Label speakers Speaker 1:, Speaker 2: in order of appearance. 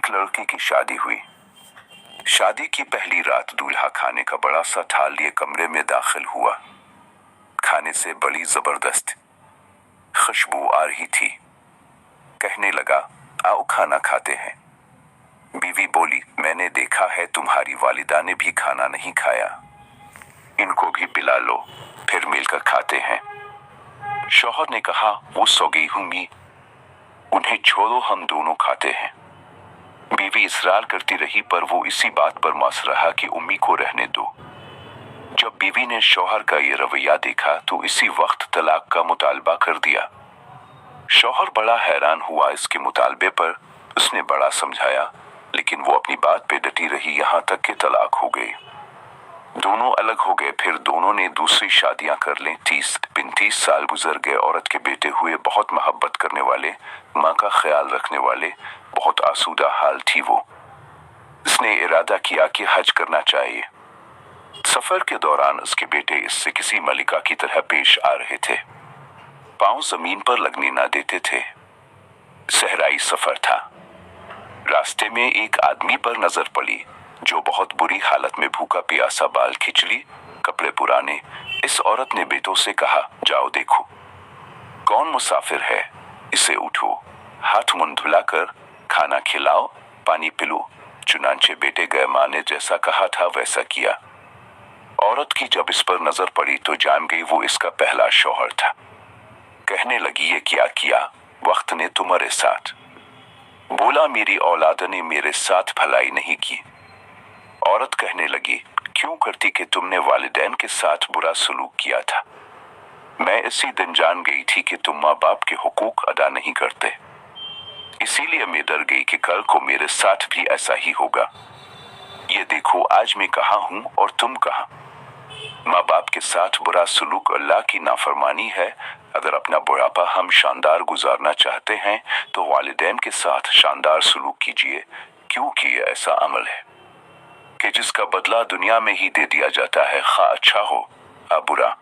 Speaker 1: एक लड़की की शादी हुई। शादी की पहली रात दूल्हा खाने का बड़ा सा थाल लिए कमरे में दाखिल हुआ। खाने से बड़ी जबरदस्त खुशबू आ रही थी। कहने लगा, आओ खाना खाते हैं। बीवी बोली, मैंने देखा है तुम्हारी वालिदा ने भी खाना नहीं खाया, इनको भी पिला लो, फिर मिलकर खाते हैं। शौहर ने कहा, वो सो गई होंगी, उन्हें छोड़ो, हम दोनों खाते हैं। बीवी इसरार करती रही पर वो इसी बात पर मस रहा कि उम्मी को रहने दो। जब बीवी ने शौहर का ये रवैया देखा तो इसी वक्त तलाक का मुतालबा कर दिया। शौहर बड़ा हैरान हुआ इसके मुतालबे पर। उसने बड़ा समझाया लेकिन वो अपनी बात पे डटी रही, यहाँ तक कि तलाक हो गई। दोनों अलग हो गए। फिर दोनों ने दूसरी शादियां कर लें। 30-35 साल गुजर गए। औरत के बेटे हुए, बहुत मोहब्बत करने वाले, माँ का ख्याल रखने वाले। बहुत आसूदा हाल थी वो। उसने इरादा किया कि हज करना चाहिए। सफर के दौरान उसके बेटे इससे किसी मलिका की तरह पेश आ रहे थे। पांव जमीन पर लगने ना देते थे। सहराई सफर था। रास्ते में एक आदमी पर नजर पड़ी जो बहुत बुरी हालत में भूखा प्यासा, बाल खिचड़ी, कपड़े पुराने। इस औरत ने बेटों से कहा, जाओ देखो कौन मुसाफिर है, इसे उठो, हाथ मुंह धुलाकर खाना खिलाओ, पानी पिलो। चुनांचे बेटे गए। माँ ने जैसा कहा था वैसा किया। औरत की जब इस पर नजर पड़ी तो जान गई वो इसका पहला शौहर था। कहने लगी, ये क्या किया वक्त ने तुम्हारे साथ? बोला, मेरी औलाद ने मेरे साथ भलाई नहीं की। औरत कहने लगी, क्यों करती कि तुमने वालिदैन के साथ बुरा सलूक किया था। मैं इसी दिन जान गई थी कि तुम माँ बाप के हुकूक अदा नहीं करते, इसीलिए मैं डर गई कि कल को मेरे साथ भी ऐसा ही होगा। ये देखो आज मैं कहाँ हूँ और तुम कहाँ। माँ बाप के साथ बुरा सलूक अल्लाह की नाफरमानी है। अगर अपना बुढ़ापा हम शानदार गुजारना चाहते हैं तो वालिदैन के साथ शानदार सलूक कीजिए, क्योंकि ये ऐसा अमल है कि जिसका बदला दुनिया में ही दे दिया जाता है, खा अच्छा हो या बुरा।